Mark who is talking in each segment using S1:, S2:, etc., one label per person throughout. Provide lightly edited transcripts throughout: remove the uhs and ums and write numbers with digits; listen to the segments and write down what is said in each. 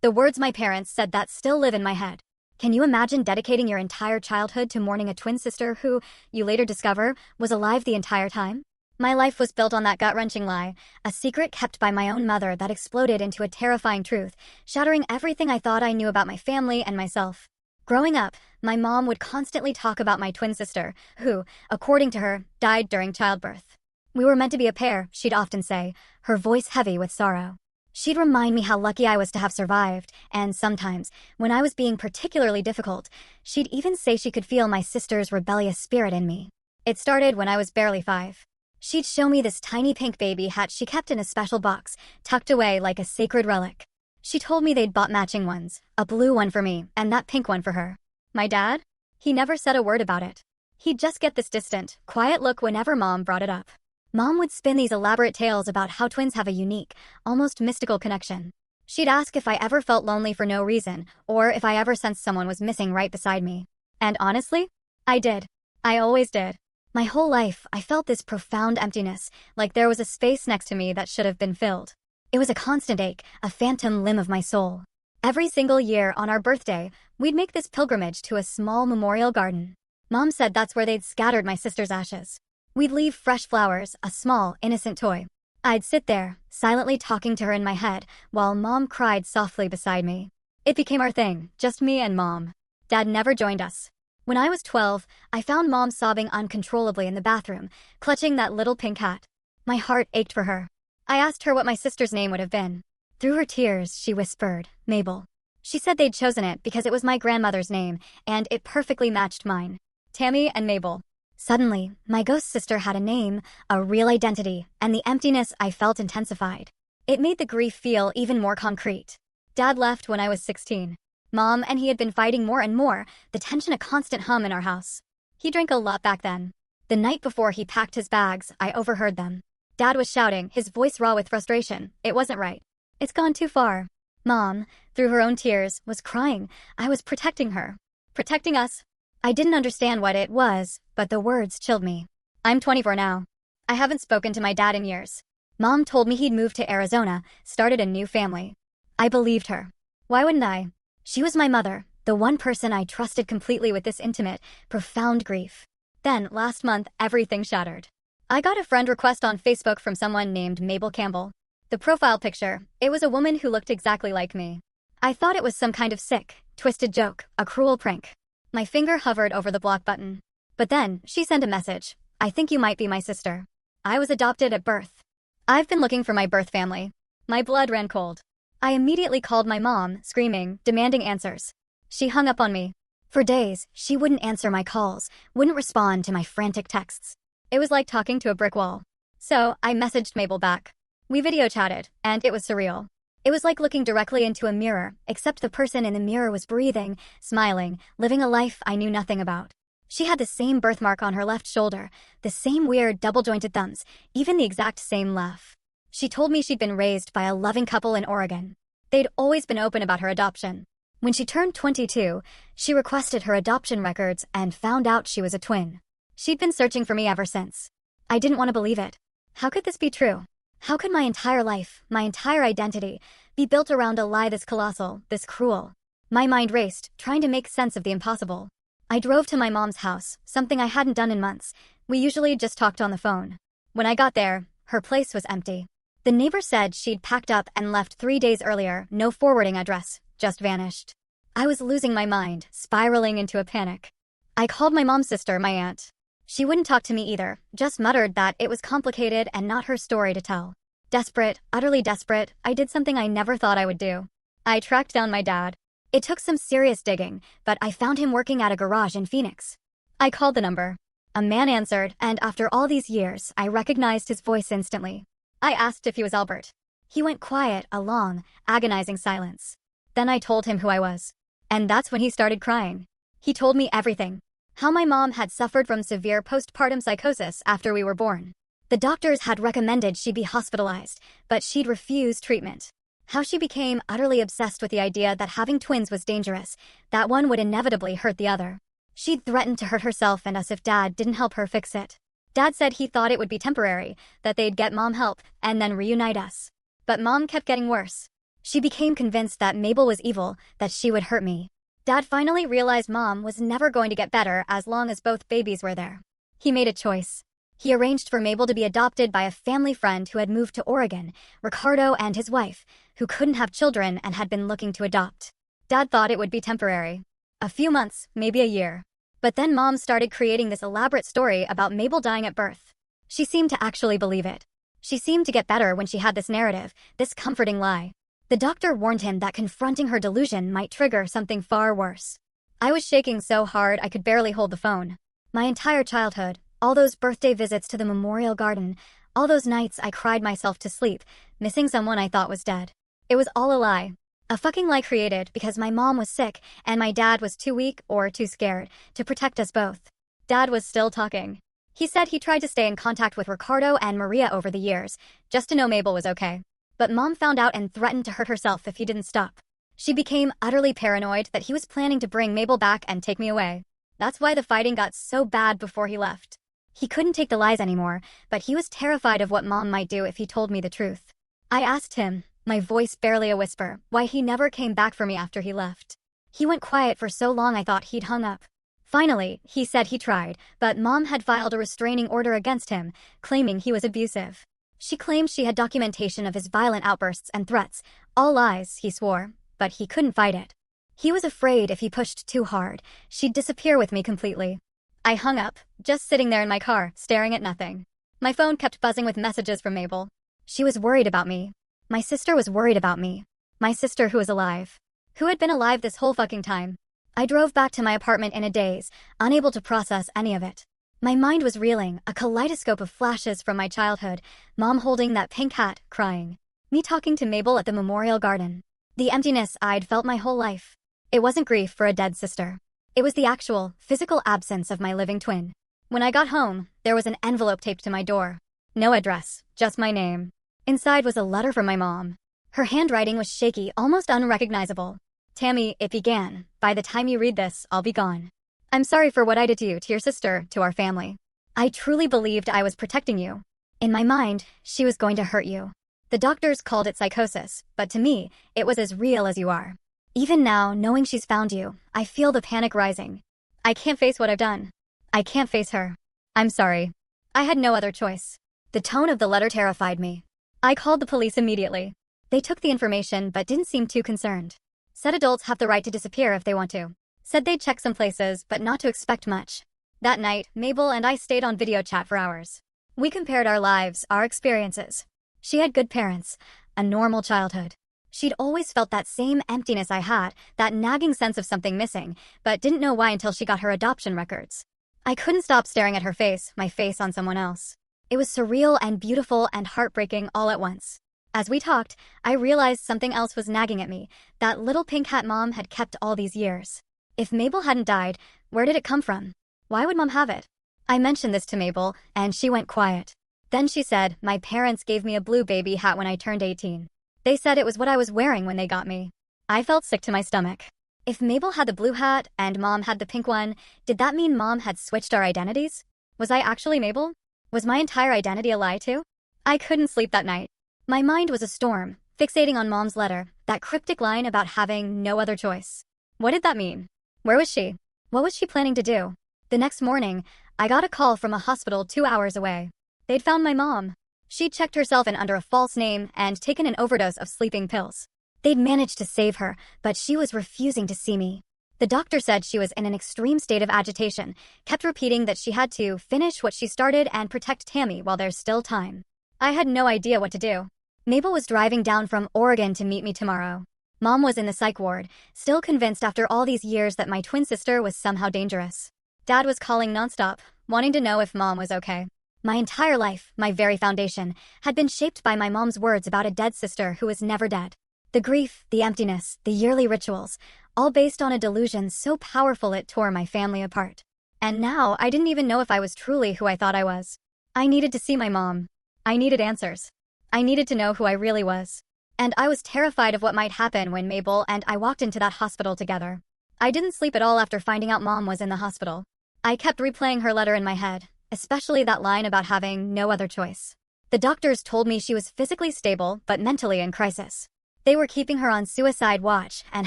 S1: The words my parents said that still live in my head. Can you imagine dedicating your entire childhood to mourning a twin sister who, you later discover, was alive the entire time? My life was built on that gut-wrenching lie, a secret kept by my own mother that exploded into a terrifying truth, shattering everything I thought I knew about my family and myself. Growing up, my mom would constantly talk about my twin sister, who, according to her, died during childbirth. We were meant to be a pair, she'd often say, her voice heavy with sorrow. She'd remind me how lucky I was to have survived, and sometimes, when I was being particularly difficult, she'd even say she could feel my sister's rebellious spirit in me. It started when I was barely 5. She'd show me this tiny pink baby hat she kept in a special box, tucked away like a sacred relic. She told me they'd bought matching ones, a blue one for me, and that pink one for her. My dad? He never said a word about it. He'd just get this distant, quiet look whenever Mom brought it up. Mom would spin these elaborate tales about how twins have a unique, almost mystical connection. She'd ask if I ever felt lonely for no reason, or if I ever sensed someone was missing right beside me. And honestly, I did. I always did. My whole life, I felt this profound emptiness, like there was a space next to me that should have been filled. It was a constant ache, a phantom limb of my soul. Every single year on our birthday, we'd make this pilgrimage to a small memorial garden. Mom said that's where they'd scattered my sister's ashes. We'd leave fresh flowers, a small, innocent toy. I'd sit there, silently talking to her in my head, while Mom cried softly beside me. It became our thing, just me and Mom. Dad never joined us. When I was 12, I found Mom sobbing uncontrollably in the bathroom, clutching that little pink hat. My heart ached for her. I asked her what my sister's name would have been. Through her tears, she whispered, Mabel. She said they'd chosen it because it was my grandmother's name, and it perfectly matched mine. Tammy and Mabel. Suddenly, my ghost sister had a name, a real identity, and the emptiness I felt intensified. It made the grief feel even more concrete. Dad left when I was 16. Mom and he had been fighting more and more, the tension a constant hum in our house. He drank a lot back then. The night before he packed his bags, I overheard them. Dad was shouting, his voice raw with frustration. It wasn't right. It's gone too far. Mom, through her own tears, was crying. I was protecting her. Protecting us. I didn't understand what it was, but the words chilled me. I'm 24 now. I haven't spoken to my dad in years. Mom told me he'd moved to Arizona, started a new family. I believed her. Why wouldn't I? She was my mother, the one person I trusted completely with this intimate, profound grief. Then, last month, everything shattered. I got a friend request on Facebook from someone named Mabel Campbell. The profile picture, it was a woman who looked exactly like me. I thought it was some kind of sick, twisted joke, a cruel prank. My finger hovered over the block button. But then, she sent a message. I think you might be my sister. I was adopted at birth. I've been looking for my birth family. My blood ran cold. I immediately called my mom, screaming, demanding answers. She hung up on me. For days, she wouldn't answer my calls, wouldn't respond to my frantic texts. It was like talking to a brick wall. So, I messaged Mabel back. We video chatted, and it was surreal. It was like looking directly into a mirror, except the person in the mirror was breathing, smiling, living a life I knew nothing about. She had the same birthmark on her left shoulder, the same weird double-jointed thumbs, even the exact same laugh. She told me she'd been raised by a loving couple in Oregon. They'd always been open about her adoption. When she turned 22, she requested her adoption records and found out she was a twin. She'd been searching for me ever since. I didn't want to believe it. How could this be true? How could my entire life, my entire identity, be built around a lie this colossal, this cruel? My mind raced, trying to make sense of the impossible. I drove to my mom's house, something I hadn't done in months. We usually just talked on the phone. When I got there, her place was empty. The neighbor said she'd packed up and left 3 days earlier, no forwarding address, just vanished. I was losing my mind, spiraling into a panic. I called my mom's sister, my aunt. She wouldn't talk to me either, just muttered that it was complicated and not her story to tell. Desperate, utterly desperate, I did something I never thought I would do. I tracked down my dad. It took some serious digging, but I found him working at a garage in Phoenix. I called the number. A man answered, and after all these years, I recognized his voice instantly. I asked if he was Albert. He went quiet, a long, agonizing silence. Then I told him who I was. And that's when he started crying. He told me everything. How my mom had suffered from severe postpartum psychosis after we were born. The doctors had recommended she be hospitalized, but she'd refused treatment. How she became utterly obsessed with the idea that having twins was dangerous, that one would inevitably hurt the other. She'd threatened to hurt herself and us if Dad didn't help her fix it. Dad said he thought it would be temporary, that they'd get Mom help, and then reunite us. But Mom kept getting worse. She became convinced that Mabel was evil, that she would hurt me. Dad finally realized Mom was never going to get better as long as both babies were there. He made a choice. He arranged for Mabel to be adopted by a family friend who had moved to Oregon, Ricardo and his wife, who couldn't have children and had been looking to adopt. Dad thought it would be temporary. A few months, maybe a year. But then Mom started creating this elaborate story about Mabel dying at birth. She seemed to actually believe it. She seemed to get better when she had this narrative, this comforting lie. The doctor warned him that confronting her delusion might trigger something far worse. I was shaking so hard I could barely hold the phone. My entire childhood, all those birthday visits to the memorial garden, all those nights I cried myself to sleep, missing someone I thought was dead. It was all a lie. A fucking lie created because my mom was sick and my dad was too weak or too scared to protect us both. Dad was still talking. He said he tried to stay in contact with Ricardo and Maria over the years, just to know Mabel was okay. But Mom found out and threatened to hurt herself if he didn't stop. She became utterly paranoid that he was planning to bring Mabel back and take me away. That's why the fighting got so bad before he left. He couldn't take the lies anymore, but he was terrified of what Mom might do if he told me the truth. I asked him, my voice barely a whisper, why he never came back for me after he left. He went quiet for so long I thought he'd hung up. Finally, he said he tried, but Mom had filed a restraining order against him, claiming he was abusive. She claimed she had documentation of his violent outbursts and threats, all lies, he swore, but he couldn't fight it. He was afraid if he pushed too hard, she'd disappear with me completely. I hung up, just sitting there in my car, staring at nothing. My phone kept buzzing with messages from Mabel. She was worried about me. My sister was worried about me. My sister who was alive. Who had been alive this whole fucking time. I drove back to my apartment in a daze, unable to process any of it. My mind was reeling, a kaleidoscope of flashes from my childhood, Mom holding that pink hat, crying. Me talking to Mabel at the memorial garden. The emptiness I'd felt my whole life. It wasn't grief for a dead sister. It was the actual, physical absence of my living twin. When I got home, there was an envelope taped to my door. No address, just my name. Inside was a letter from my mom. Her handwriting was shaky, almost unrecognizable. Tammy, it began. By the time you read this, I'll be gone. I'm sorry for what I did to you, to your sister, to our family. I truly believed I was protecting you. In my mind, she was going to hurt you. The doctors called it psychosis, but to me, it was as real as you are. Even now, knowing she's found you, I feel the panic rising. I can't face what I've done. I can't face her. I'm sorry. I had no other choice. The tone of the letter terrified me. I called the police immediately. They took the information but didn't seem too concerned. Said adults have the right to disappear if they want to. Said they'd check some places but not to expect much. That night, Mabel and I stayed on video chat for hours. We compared our lives, our experiences. She had good parents, a normal childhood. She'd always felt that same emptiness I had, that nagging sense of something missing, but didn't know why until she got her adoption records. I couldn't stop staring at her face, my face on someone else. It was surreal and beautiful and heartbreaking all at once. As we talked, I realized something else was nagging at me, that little pink hat Mom had kept all these years. If Mabel hadn't died, where did it come from? Why would Mom have it? I mentioned this to Mabel, and she went quiet. Then she said, my parents gave me a blue baby hat when I turned 18. They said it was what I was wearing when they got me. I felt sick to my stomach. If Mabel had the blue hat and Mom had the pink one, did that mean Mom had switched our identities? Was I actually Mabel? Was my entire identity a lie too? I couldn't sleep that night. My mind was a storm, fixating on Mom's letter, that cryptic line about having no other choice. What did that mean? Where was she? What was she planning to do? The next morning, I got a call from a hospital 2 hours away. They'd found my mom. She'd checked herself in under a false name and taken an overdose of sleeping pills. They'd managed to save her, but she was refusing to see me. The doctor said she was in an extreme state of agitation, kept repeating that she had to finish what she started and protect Tammy while there's still time. I had no idea what to do. Mabel was driving down from Oregon to meet me tomorrow. Mom was in the psych ward, still convinced after all these years that my twin sister was somehow dangerous. Dad was calling nonstop, wanting to know if Mom was okay. My entire life, my very foundation, had been shaped by my mom's words about a dead sister who was never dead. The grief, the emptiness, the yearly rituals, all based on a delusion so powerful it tore my family apart. And now, I didn't even know if I was truly who I thought I was. I needed to see my mom. I needed answers. I needed to know who I really was. And I was terrified of what might happen when Mabel and I walked into that hospital together. I didn't sleep at all after finding out Mom was in the hospital. I kept replaying her letter in my head, especially that line about having no other choice. The doctors told me she was physically stable but mentally in crisis. They were keeping her on suicide watch and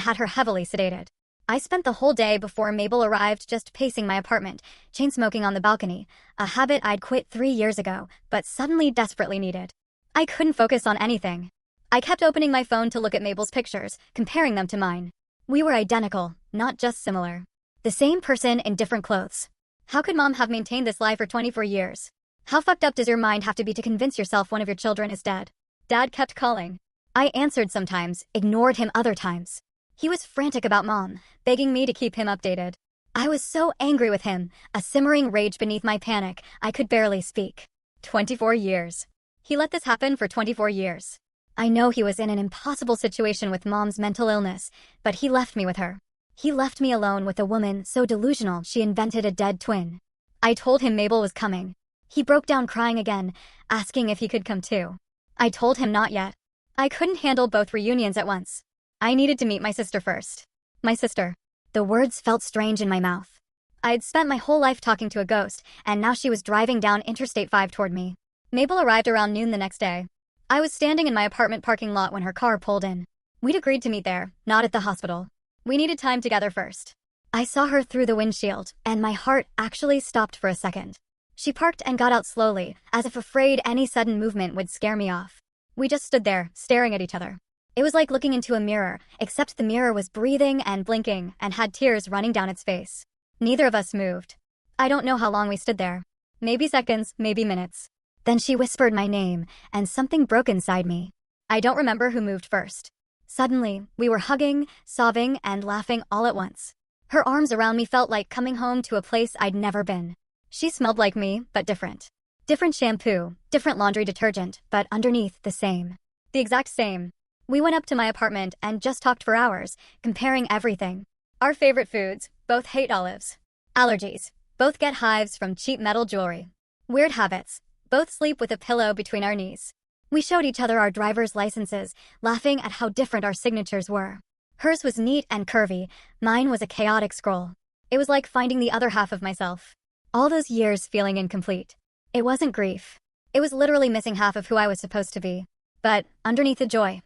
S1: had her heavily sedated. I spent the whole day before Mabel arrived just pacing my apartment, chain-smoking on the balcony, a habit I'd quit 3 years ago, but suddenly desperately needed. I couldn't focus on anything. I kept opening my phone to look at Mabel's pictures, comparing them to mine. We were identical, not just similar. The same person in different clothes. How could Mom have maintained this lie for 24 years? How fucked up does your mind have to be to convince yourself one of your children is dead? Dad kept calling. I answered sometimes, ignored him other times. He was frantic about Mom, begging me to keep him updated. I was so angry with him, a simmering rage beneath my panic, I could barely speak. 24 years. He let this happen for 24 years. I know he was in an impossible situation with Mom's mental illness, but he left me with her. He left me alone with a woman so delusional she invented a dead twin. I told him Mabel was coming. He broke down crying again, asking if he could come too. I told him not yet. I couldn't handle both reunions at once. I needed to meet my sister first. My sister. The words felt strange in my mouth. I'd spent my whole life talking to a ghost, and now she was driving down Interstate 5 toward me. Mabel arrived around noon the next day. I was standing in my apartment parking lot when her car pulled in. We'd agreed to meet there, not at the hospital. We needed time together first. I saw her through the windshield, and my heart actually stopped for a second. She parked and got out slowly, as if afraid any sudden movement would scare me off. We just stood there, staring at each other. It was like looking into a mirror, except the mirror was breathing and blinking and had tears running down its face. Neither of us moved. I don't know how long we stood there. Maybe seconds, maybe minutes. Then she whispered my name, and something broke inside me. I don't remember who moved first. Suddenly, we were hugging, sobbing, and laughing all at once. Her arms around me felt like coming home to a place I'd never been. She smelled like me, but different. Different shampoo, different laundry detergent, but underneath the same. The exact same. We went up to my apartment and just talked for hours, comparing everything. Our favorite foods, both hate olives. Allergies, both get hives from cheap metal jewelry. Weird habits, both sleep with a pillow between our knees. We showed each other our driver's licenses, laughing at how different our signatures were. Hers was neat and curvy, mine was a chaotic scroll. It was like finding the other half of myself. All those years feeling incomplete. It wasn't grief. It was literally missing half of who I was supposed to be. But underneath the joy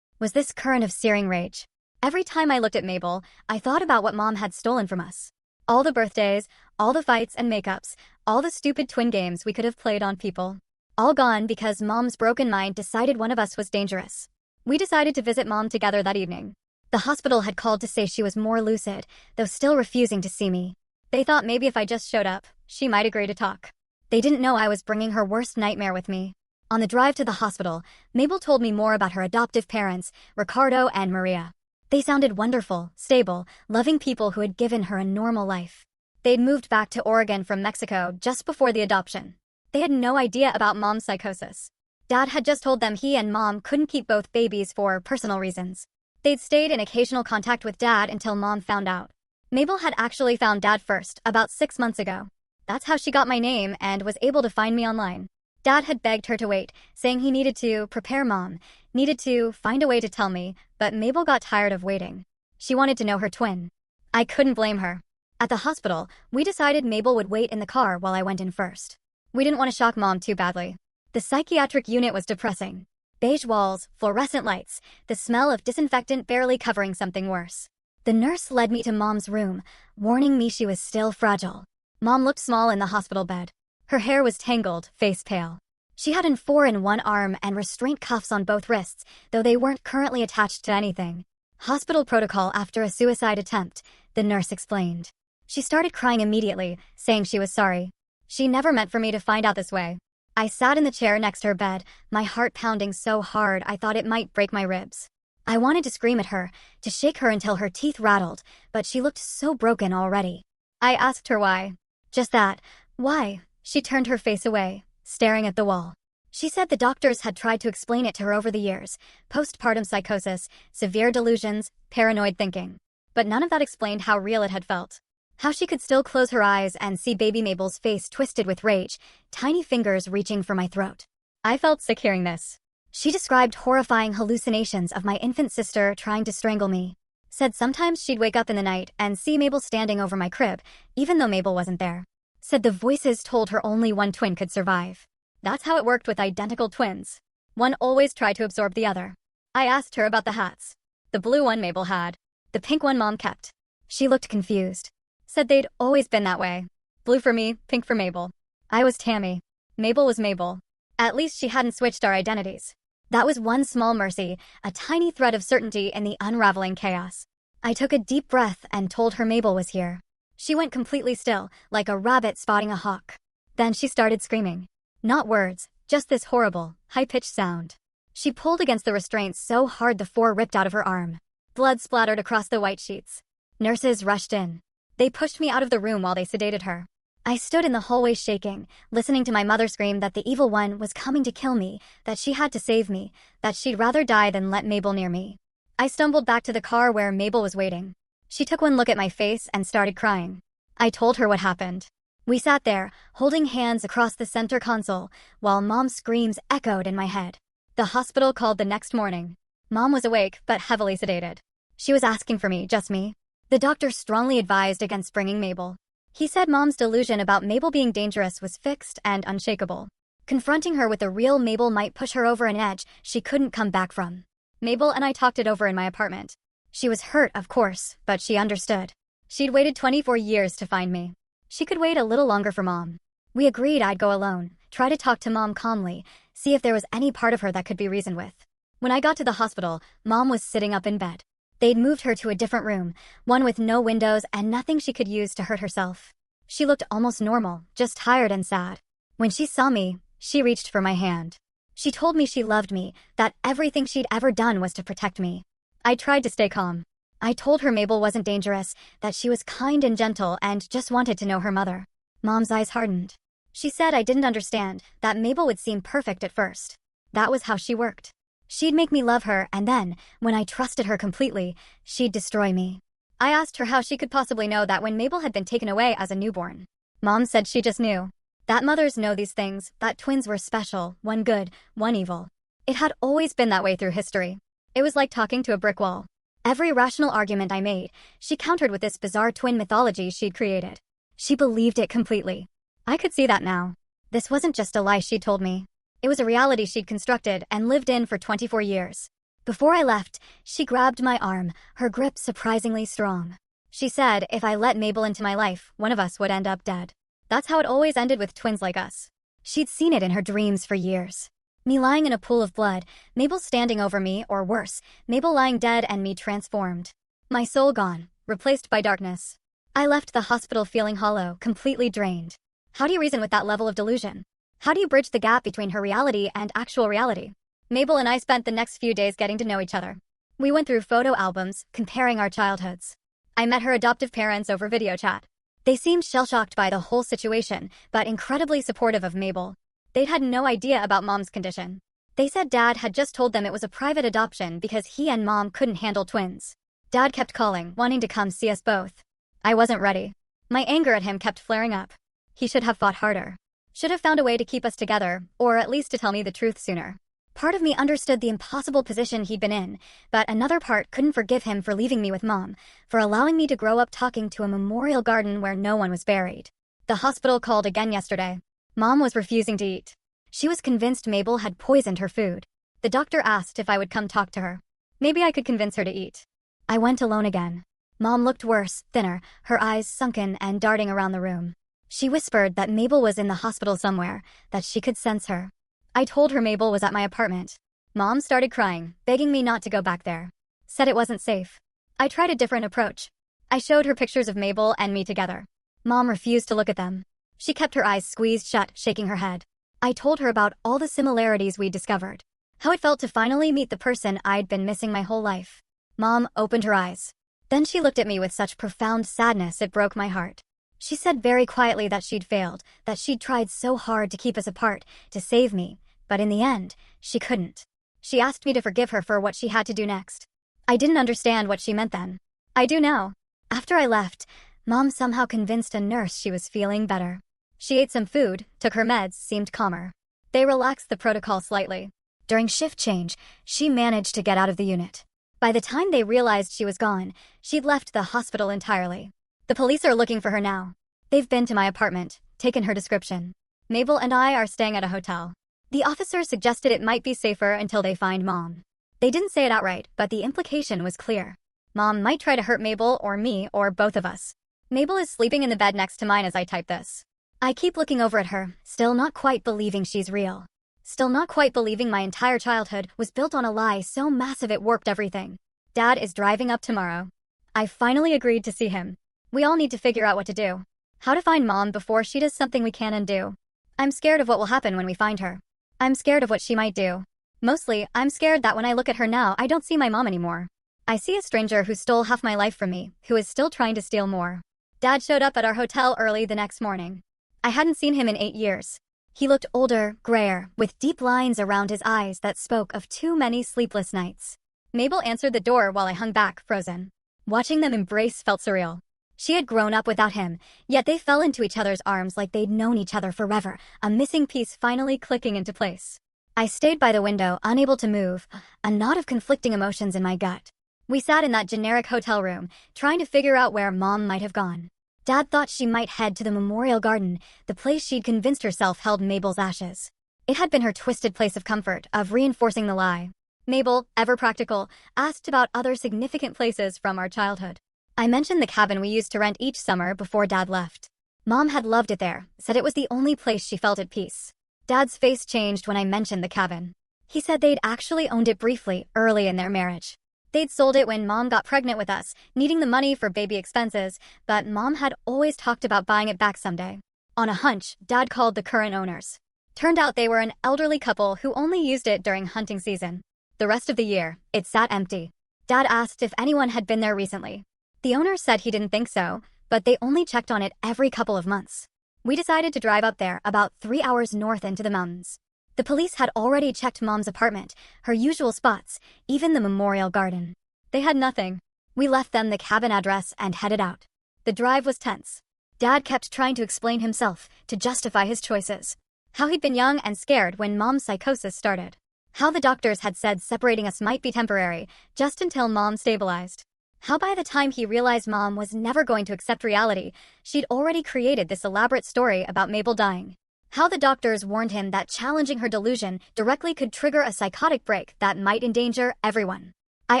S1: was this current of searing rage. Every time I looked at Mabel, I thought about what Mom had stolen from us. All the birthdays, all the fights and makeups, all the stupid twin games we could have played on people. All gone because Mom's broken mind decided one of us was dangerous. We decided to visit Mom together that evening. The hospital had called to say she was more lucid, though still refusing to see me. They thought maybe if I just showed up, she might agree to talk. They didn't know I was bringing her worst nightmare with me. On the drive to the hospital, Mabel told me more about her adoptive parents, Ricardo and Maria. They sounded wonderful, stable, loving people who had given her a normal life. They'd moved back to Oregon from Mexico just before the adoption. They had no idea about Mom's psychosis. Dad had just told them he and Mom couldn't keep both babies for personal reasons. They'd stayed in occasional contact with Dad until Mom found out. Mabel had actually found Dad first, about 6 months ago. That's how she got my name and was able to find me online. Dad had begged her to wait, saying he needed to prepare Mom, needed to find a way to tell me, but Mabel got tired of waiting. She wanted to know her twin. I couldn't blame her. At the hospital, we decided Mabel would wait in the car while I went in first. We didn't want to shock Mom too badly. The psychiatric unit was depressing. Beige walls, fluorescent lights, the smell of disinfectant barely covering something worse. The nurse led me to Mom's room, warning me she was still fragile. Mom looked small in the hospital bed. Her hair was tangled, face pale. She had an 4 in one arm and restraint cuffs on both wrists, though they weren't currently attached to anything. Hospital protocol after a suicide attempt, the nurse explained. She started crying immediately, saying she was sorry. She never meant for me to find out this way. I sat in the chair next to her bed, my heart pounding so hard I thought it might break my ribs. I wanted to scream at her, to shake her until her teeth rattled, but she looked so broken already. I asked her why. Just that. Why? She turned her face away, staring at the wall. She said the doctors had tried to explain it to her over the years. Postpartum psychosis, severe delusions, paranoid thinking. But none of that explained how real it had felt. How she could still close her eyes and see baby Mabel's face twisted with rage, tiny fingers reaching for my throat. I felt sick hearing this. She described horrifying hallucinations of my infant sister trying to strangle me. Said sometimes she'd wake up in the night and see Mabel standing over my crib, even though Mabel wasn't there. Said the voices told her only one twin could survive. That's how it worked with identical twins. One always tried to absorb the other. I asked her about the hats. The blue one Mabel had. The pink one Mom kept. She looked confused. Said they'd always been that way. Blue for me, pink for Mabel. I was Tammy. Mabel was Mabel. At least she hadn't switched our identities. That was one small mercy, a tiny thread of certainty in the unraveling chaos. I took a deep breath and told her Mabel was here. She went completely still, like a rabbit spotting a hawk. Then she started screaming. Not words, just this horrible, high-pitched sound. She pulled against the restraints so hard the four ripped out of her arm. Blood splattered across the white sheets. Nurses rushed in. They pushed me out of the room while they sedated her. I stood in the hallway shaking, listening to my mother scream that the evil one was coming to kill me, that she had to save me, that she'd rather die than let Mabel near me. I stumbled back to the car where Mabel was waiting. She took one look at my face and started crying. I told her what happened. We sat there, holding hands across the center console, while Mom's screams echoed in my head. The hospital called the next morning. Mom was awake, but heavily sedated. She was asking for me, just me. The doctor strongly advised against bringing Mabel. He said Mom's delusion about Mabel being dangerous was fixed and unshakable. Confronting her with the real Mabel might push her over an edge she couldn't come back from. Mabel and I talked it over in my apartment. She was hurt, of course, but she understood. She'd waited 24 years to find me. She could wait a little longer for Mom. We agreed I'd go alone, try to talk to Mom calmly, see if there was any part of her that could be reasoned with. When I got to the hospital, Mom was sitting up in bed. They'd moved her to a different room, one with no windows and nothing she could use to hurt herself. She looked almost normal, just tired and sad. When she saw me, she reached for my hand. She told me she loved me, that everything she'd ever done was to protect me. I tried to stay calm. I told her Mabel wasn't dangerous, that she was kind and gentle and just wanted to know her mother. Mom's eyes hardened. She said I didn't understand, that Mabel would seem perfect at first. That was how she worked. She'd make me love her, and then, when I trusted her completely, she'd destroy me. I asked her how she could possibly know that when Mabel had been taken away as a newborn. Mom said she just knew. That mothers know these things, that twins were special, one good, one evil. It had always been that way through history. It was like talking to a brick wall. Every rational argument I made, she countered with this bizarre twin mythology she'd created. She believed it completely. I could see that now. This wasn't just a lie she'd told me. It was a reality she'd constructed and lived in for 24 years. Before I left, she grabbed my arm, her grip surprisingly strong. She said if I let Mabel into my life, one of us would end up dead. That's how it always ended with twins like us. She'd seen it in her dreams for years. Me lying in a pool of blood, Mabel standing over me, or worse, Mabel lying dead and me transformed. My soul gone, replaced by darkness. I left the hospital feeling hollow, completely drained. How do you reason with that level of delusion? How do you bridge the gap between her reality and actual reality? Mabel and I spent the next few days getting to know each other. We went through photo albums, comparing our childhoods. I met her adoptive parents over video chat. They seemed shell-shocked by the whole situation, but incredibly supportive of Mabel. They'd had no idea about Mom's condition. They said Dad had just told them it was a private adoption because he and Mom couldn't handle twins. Dad kept calling, wanting to come see us both. I wasn't ready. My anger at him kept flaring up. He should have fought harder. Should have found a way to keep us together, or at least to tell me the truth sooner. Part of me understood the impossible position he'd been in, but another part couldn't forgive him for leaving me with Mom, for allowing me to grow up talking to a memorial garden where no one was buried. The hospital called again yesterday. Mom was refusing to eat. She was convinced Mabel had poisoned her food. The doctor asked if I would come talk to her. Maybe I could convince her to eat. I went alone again. Mom looked worse, thinner, her eyes sunken and darting around the room. She whispered that Mabel was in the hospital somewhere, that she could sense her. I told her Mabel was at my apartment. Mom started crying, begging me not to go back there. Said it wasn't safe. I tried a different approach. I showed her pictures of Mabel and me together. Mom refused to look at them. She kept her eyes squeezed shut, shaking her head. I told her about all the similarities we'd discovered. How it felt to finally meet the person I'd been missing my whole life. Mom opened her eyes. Then she looked at me with such profound sadness it broke my heart. She said very quietly that she'd failed, that she'd tried so hard to keep us apart, to save me, but in the end, she couldn't. She asked me to forgive her for what she had to do next. I didn't understand what she meant then. I do now. After I left, Mom somehow convinced a nurse she was feeling better. She ate some food, took her meds, seemed calmer. They relaxed the protocol slightly. During shift change, she managed to get out of the unit. By the time they realized she was gone, she'd left the hospital entirely. The police are looking for her now. They've been to my apartment, taken her description. Mabel and I are staying at a hotel. The officer suggested it might be safer until they find Mom. They didn't say it outright, but the implication was clear. Mom might try to hurt Mabel or me or both of us. Mabel is sleeping in the bed next to mine as I type this. I keep looking over at her, still not quite believing she's real. Still not quite believing my entire childhood was built on a lie so massive it warped everything. Dad is driving up tomorrow. I finally agreed to see him. We all need to figure out what to do. How to find Mom before she does something we can undo. I'm scared of what will happen when we find her. I'm scared of what she might do. Mostly, I'm scared that when I look at her now, I don't see my mom anymore. I see a stranger who stole half my life from me, who is still trying to steal more. Dad showed up at our hotel early the next morning. I hadn't seen him in 8 years. He looked older, grayer, with deep lines around his eyes that spoke of too many sleepless nights. Mabel answered the door while I hung back, frozen. Watching them embrace felt surreal. She had grown up without him, yet they fell into each other's arms like they'd known each other forever, a missing piece finally clicking into place. I stayed by the window, unable to move, a knot of conflicting emotions in my gut. We sat in that generic hotel room, trying to figure out where Mom might have gone. Dad thought she might head to the Memorial Garden, the place she'd convinced herself held Mabel's ashes. It had been her twisted place of comfort, of reinforcing the lie. Mabel, ever practical, asked about other significant places from our childhood. I mentioned the cabin we used to rent each summer before Dad left. Mom had loved it there, said it was the only place she felt at peace. Dad's face changed when I mentioned the cabin. He said they'd actually owned it briefly, early in their marriage. They'd sold it when Mom got pregnant with us, needing the money for baby expenses, but Mom had always talked about buying it back someday. On a hunch, Dad called the current owners. Turned out they were an elderly couple who only used it during hunting season. The rest of the year, it sat empty. Dad asked if anyone had been there recently. The owner said he didn't think so, but they only checked on it every couple of months. We decided to drive up there, about 3 hours north into the mountains. The police had already checked Mom's apartment, her usual spots, even the Memorial Garden. They had nothing. We left them the cabin address and headed out. The drive was tense. Dad kept trying to explain himself, to justify his choices. How he'd been young and scared when Mom's psychosis started. How the doctors had said separating us might be temporary, just until Mom stabilized. How by the time he realized Mom was never going to accept reality, she'd already created this elaborate story about Mabel dying. How the doctors warned him that challenging her delusion directly could trigger a psychotic break that might endanger everyone. I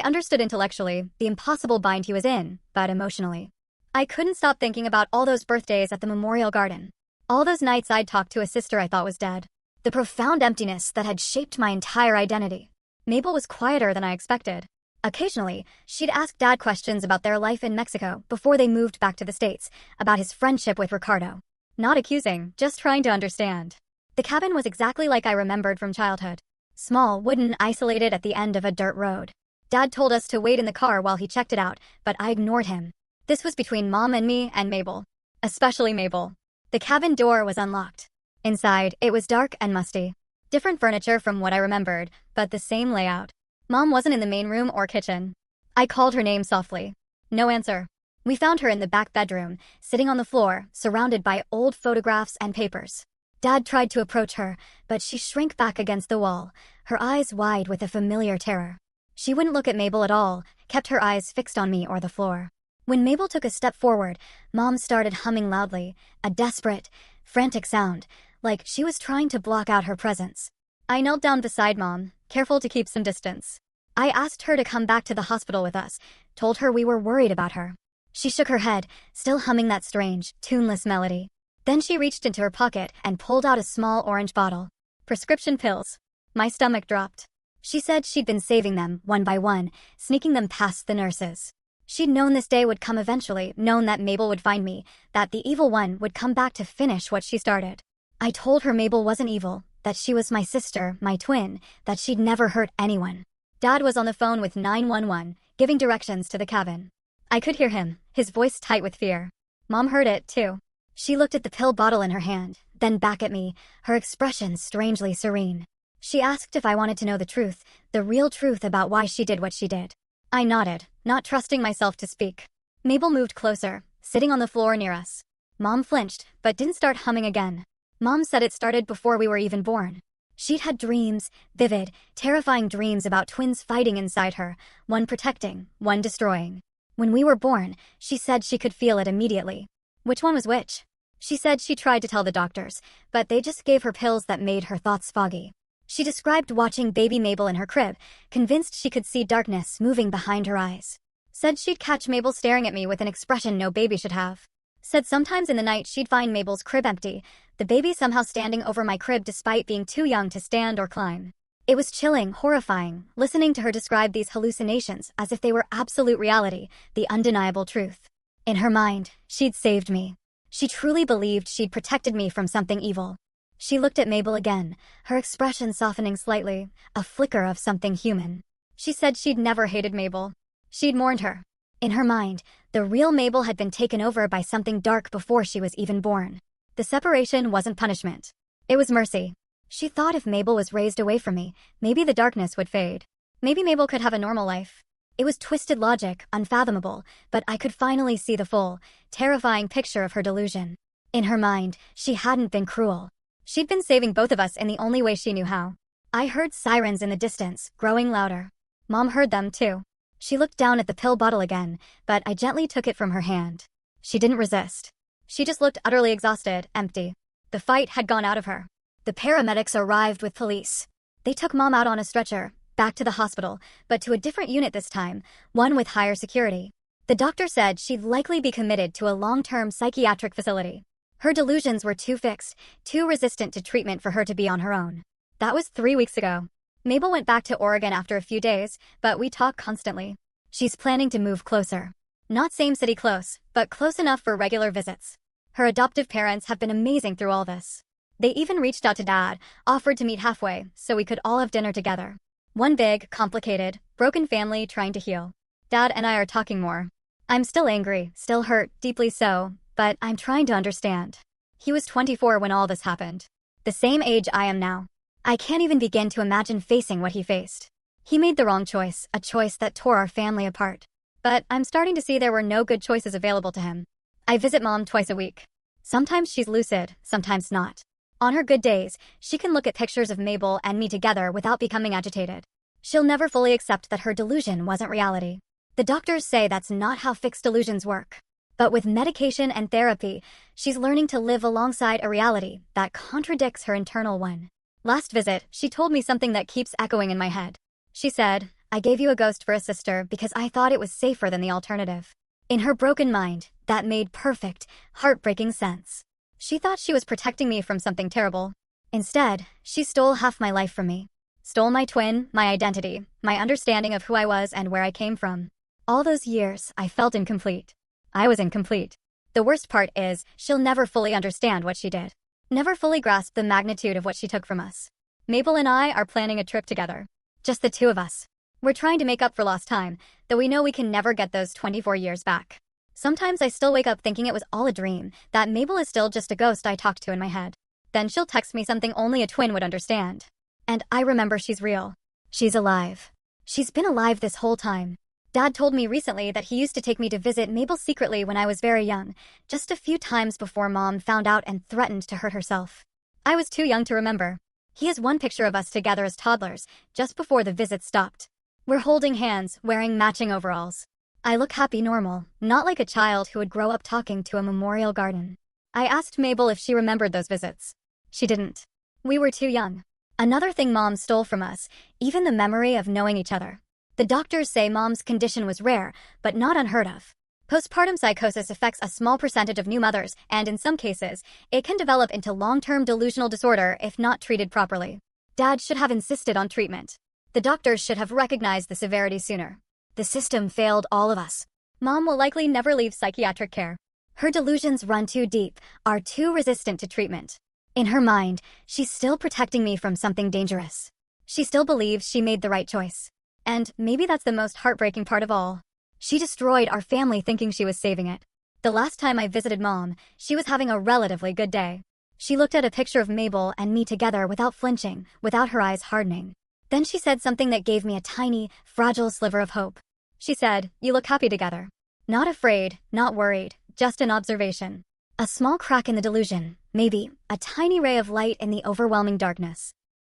S1: understood intellectually the impossible bind he was in, but emotionally, I couldn't stop thinking about all those birthdays at the Memorial Garden. All those nights I'd talked to a sister I thought was dead. The profound emptiness that had shaped my entire identity. Mabel was quieter than I expected. Occasionally, she'd ask Dad questions about their life in Mexico before they moved back to the States, about his friendship with Ricardo. Not accusing, just trying to understand. The cabin was exactly like I remembered from childhood. Small, wooden, isolated at the end of a dirt road. Dad told us to wait in the car while he checked it out, but I ignored him. This was between Mom and me and Mabel. Especially Mabel. The cabin door was unlocked. Inside, it was dark and musty. Different furniture from what I remembered, but the same layout. Mom wasn't in the main room or kitchen. I called her name softly. No answer. We found her in the back bedroom, sitting on the floor, surrounded by old photographs and papers. Dad tried to approach her, but she shrank back against the wall, her eyes wide with a familiar terror. She wouldn't look at Mabel at all, kept her eyes fixed on me or the floor. When Mabel took a step forward, Mom started humming loudly, a desperate, frantic sound, like she was trying to block out her presence. I knelt down beside Mom, careful to keep some distance. I asked her to come back to the hospital with us, told her we were worried about her. She shook her head, still humming that strange, tuneless melody. Then she reached into her pocket and pulled out a small orange bottle. Prescription pills. My stomach dropped. She said she'd been saving them, one by one, sneaking them past the nurses. She'd known this day would come eventually, known that Mabel would find me, that the evil one would come back to finish what she started. I told her Mabel wasn't evil, that she was my sister, my twin, that she'd never hurt anyone. Dad was on the phone with 911, giving directions to the cabin. I could hear him, his voice tight with fear. Mom heard it, too. She looked at the pill bottle in her hand, then back at me, her expression strangely serene. She asked if I wanted to know the truth, the real truth about why she did what she did. I nodded, not trusting myself to speak. Mabel moved closer, sitting on the floor near us. Mom flinched, but didn't start humming again. Mom said it started before we were even born. She'd had dreams, vivid, terrifying dreams about twins fighting inside her, one protecting, one destroying. When we were born, she said she could feel it immediately. Which one was which? She said she tried to tell the doctors, but they just gave her pills that made her thoughts foggy. She described watching baby Mabel in her crib, convinced she could see darkness moving behind her eyes. Said she'd catch Mabel staring at me with an expression no baby should have. Said sometimes in the night she'd find Mabel's crib empty, the baby somehow standing over my crib despite being too young to stand or climb. It was chilling, horrifying, listening to her describe these hallucinations as if they were absolute reality, the undeniable truth. In her mind, she'd saved me. She truly believed she'd protected me from something evil. She looked at Mabel again, her expression softening slightly, a flicker of something human. She said she'd never hated Mabel. She'd mourned her. In her mind, the real Mabel had been taken over by something dark before she was even born. The separation wasn't punishment. It was mercy. She thought if Mabel was raised away from me, maybe the darkness would fade. Maybe Mabel could have a normal life. It was twisted logic, unfathomable, but I could finally see the full, terrifying picture of her delusion. In her mind, she hadn't been cruel. She'd been saving both of us in the only way she knew how. I heard sirens in the distance, growing louder. Mom heard them too. She looked down at the pill bottle again, but I gently took it from her hand. She didn't resist. She just looked utterly exhausted, empty. The fight had gone out of her. The paramedics arrived with police. They took Mom out on a stretcher, back to the hospital, but to a different unit this time, one with higher security. The doctor said she'd likely be committed to a long-term psychiatric facility. Her delusions were too fixed, too resistant to treatment for her to be on her own. That was 3 weeks ago. Mabel went back to Oregon after a few days, but we talk constantly. She's planning to move closer. Not same city close, but close enough for regular visits. Her adoptive parents have been amazing through all this. They even reached out to Dad, offered to meet halfway, so we could all have dinner together. One big, complicated, broken family trying to heal. Dad and I are talking more. I'm still angry, still hurt, deeply so, but I'm trying to understand. He was 24 when all this happened. The same age I am now. I can't even begin to imagine facing what he faced. He made the wrong choice, a choice that tore our family apart. But I'm starting to see there were no good choices available to him. I visit Mom twice a week. Sometimes she's lucid, sometimes not. On her good days, she can look at pictures of Mabel and me together without becoming agitated. She'll never fully accept that her delusion wasn't reality. The doctors say that's not how fixed delusions work. But with medication and therapy, she's learning to live alongside a reality that contradicts her internal one. Last visit, she told me something that keeps echoing in my head. She said, "I gave you a ghost for a sister because I thought it was safer than the alternative." In her broken mind, that made perfect, heartbreaking sense. She thought she was protecting me from something terrible. Instead, she stole half my life from me. Stole my twin, my identity, my understanding of who I was and where I came from. All those years, I felt incomplete. I was incomplete. The worst part is, she'll never fully understand what she did. Never fully grasp the magnitude of what she took from us. Mabel and I are planning a trip together. Just the two of us. We're trying to make up for lost time, though we know we can never get those 24 years back. Sometimes I still wake up thinking it was all a dream, that Mabel is still just a ghost I talked to in my head. Then she'll text me something only a twin would understand. And I remember she's real. She's alive. She's been alive this whole time. Dad told me recently that he used to take me to visit Mabel secretly when I was very young, just a few times before Mom found out and threatened to hurt herself. I was too young to remember. He has one picture of us together as toddlers, just before the visit stopped. We're holding hands, wearing matching overalls. I look happy normal, not like a child who would grow up talking to a memorial garden. I asked Mabel if she remembered those visits. She didn't. We were too young. Another thing Mom stole from us, even the memory of knowing each other. The doctors say Mom's condition was rare, but not unheard of. Postpartum psychosis affects a small percentage of new mothers, and in some cases, it can develop into long-term delusional disorder if not treated properly. Dad should have insisted on treatment. The doctors should have recognized the severity sooner. The system failed all of us. Mom will likely never leave psychiatric care. Her delusions run too deep, are too resistant to treatment. In her mind, she's still protecting me from something dangerous. She still believes she made the right choice. And maybe that's the most heartbreaking part of all. She destroyed our family thinking she was saving it. The last time I visited Mom, she was having a relatively good day. She looked at a picture of Mabel and me together without flinching, without her eyes hardening. Then she said something that gave me a tiny, fragile sliver of hope. She said, "You look happy together." Not afraid, not worried, just an observation. A small crack in the delusion, maybe, a tiny ray of light in the overwhelming darkness.